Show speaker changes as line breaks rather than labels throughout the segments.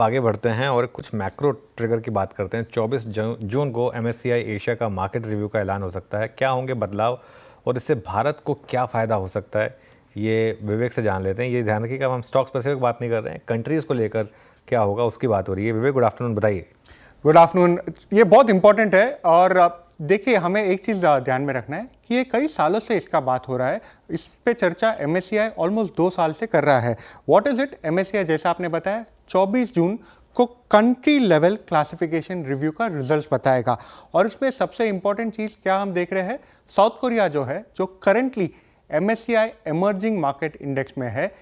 आगे बढ़ते हैं और कुछ मैक्रो ट्रिगर की बात करते हैं। 24 जून को MSCI एशिया का मार्केट रिव्यू का ऐलान हो सकता है। क्या होंगे बदलाव और इससे भारत को क्या फ़ायदा हो सकता है, ये विवेक से जान लेते हैं। ये ध्यान रखिएगा, हम स्टॉक स्पेसिफिक बात नहीं कर रहे हैं, कंट्रीज़ को लेकर क्या होगा उसकी बात हो रही है। विवेक, गुड आफ्टरनून, बताइए।
Good afternoon. ये बहुत इंपॉर्टेंट है और देखिए, हमें एक चीज़ ध्यान में रखना है कि ये कई सालों से इसका बात हो रहा है। इस पे चर्चा MSCI ऑलमोस्ट 2 साल से कर रहा है। What is it? MSCI, जैसा आपने बताया, 24 जून को कंट्री लेवल क्लासिफिकेशन रिव्यू का रिजल्ट्स बताएगा। और इसमें सबसे इंपॉर्टेंट चीज़ क्या हम देख रहे हैं, साउथ कोरिया जो है, जो currently MSCI emerging market index में है,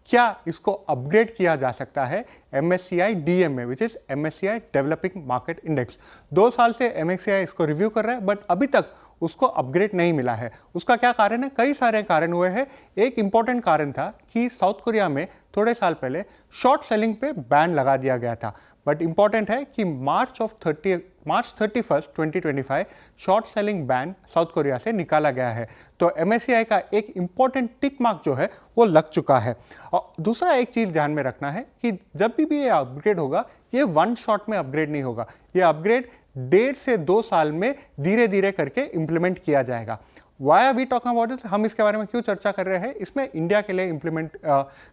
क्या इसको अपग्रेड किया जा सकता है MSCI DM में, which is MSCI developing market index. 2 साल से MSCI इसको रिव्यू कर रहा है, बट अभी तक उसको अपग्रेड नहीं मिला है। उसका क्या कारण है? कई सारे कारण हुए हैं। एक इंपॉर्टेंट कारण था कि साउथ कोरिया में थोड़े साल पहले शॉर्ट सेलिंग पे बैन लगा दिया गया था। बट इंपॉर्टेंट है कि मार्च 31, 2025 short selling ban south Korea से निकाला गया है। तो MSCI का एक इंपॉर्टेंट टिक मार्क जो है वो लग चुका है। और दूसरा एक चीज़ ध्यान में रखना है कि जब भी ये अपग्रेड होगा, ये वन शॉट में अपग्रेड नहीं होगा। ये अपग्रेड 1.5 से 2 साल में धीरे धीरे करके इंप्लीमेंट किया जाएगा। Why are we talking about it? हम इसके बारे में क्यों चर्चा कर रहे हैं? इसमें इंडिया के लिए इंप्लीमेंट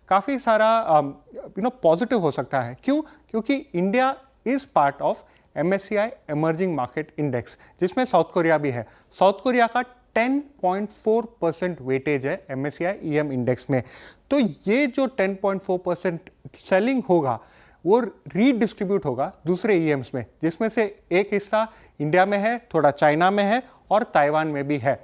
काफ़ी सारा पॉजिटिव हो सकता है। क्यों? क्योंकि India is part of MSCI emerging market index, जिसमें साउथ कोरिया भी है। साउथ कोरिया का 10.4% वेटेज है MSCI EM इंडेक्स में। तो ये जो 10.4% सेलिंग होगा वो रीडिस्ट्रीब्यूट होगा दूसरे EMs में, जिसमें से एक हिस्सा इंडिया में है, थोड़ा चाइना में है और ताइवान में भी है।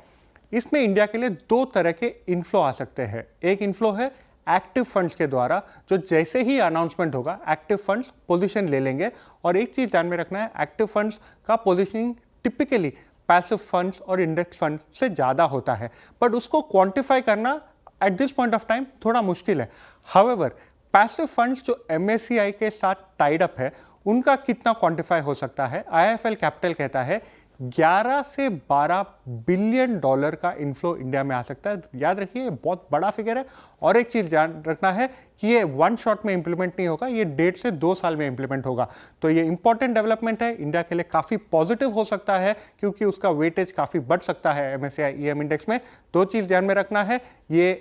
इसमें इंडिया के लिए 2 तरह के इन्फ्लो आ सकते हैं। एक इन्फ्लो है एक्टिव फंड्स के द्वारा, जो जैसे ही अनाउंसमेंट होगा एक्टिव फंड्स पोजीशन ले लेंगे। और एक चीज़ ध्यान में रखना है, एक्टिव फंड्स का पोजीशनिंग टिपिकली पैसिव फंड्स और इंडेक्स फंड से ज़्यादा होता है, बट उसको क्वांटिफाई करना at this point of time थोड़ा मुश्किल है। हाउएवर, पैसिव फंड्स जो MSCI के साथ टाइड अप है, उनका कितना क्वांटिफाई हो सकता है? IIFL कैपिटल कहता है 11 से 12 बिलियन डॉलर का इन्फ्लो इंडिया में आ सकता है। याद रखिए, बहुत बड़ा फिगर है। और एक चीज़ ध्यान रखना है कि ये वन शॉट में इंप्लीमेंट नहीं होगा, ये 1.5 से 2 साल में इंप्लीमेंट होगा। तो ये इंपॉर्टेंट डेवलपमेंट है, इंडिया के लिए काफ़ी पॉजिटिव हो सकता है, क्योंकि उसका वेटेज काफ़ी बढ़ सकता है MSCI EM इंडेक्स में। 2 चीज़ ध्यान में रखना है, ये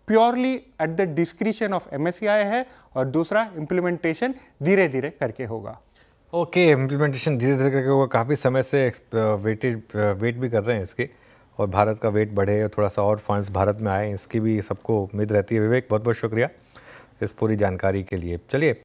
purely at the discretion of MSCI है, और दूसरा इम्प्लीमेंटेशन धीरे धीरे करके होगा।
ओके, इम्प्लीमेंटेशन धीरे धीरे करके होगा। काफ़ी समय से वेट भी कर रहे हैं इसके, और भारत का वेट बढ़े और थोड़ा सा और फंड्स भारत में आए, इसकी भी सबको उम्मीद रहती है। विवेक, बहुत बहुत शुक्रिया इस पूरी जानकारी के लिए। चलिए।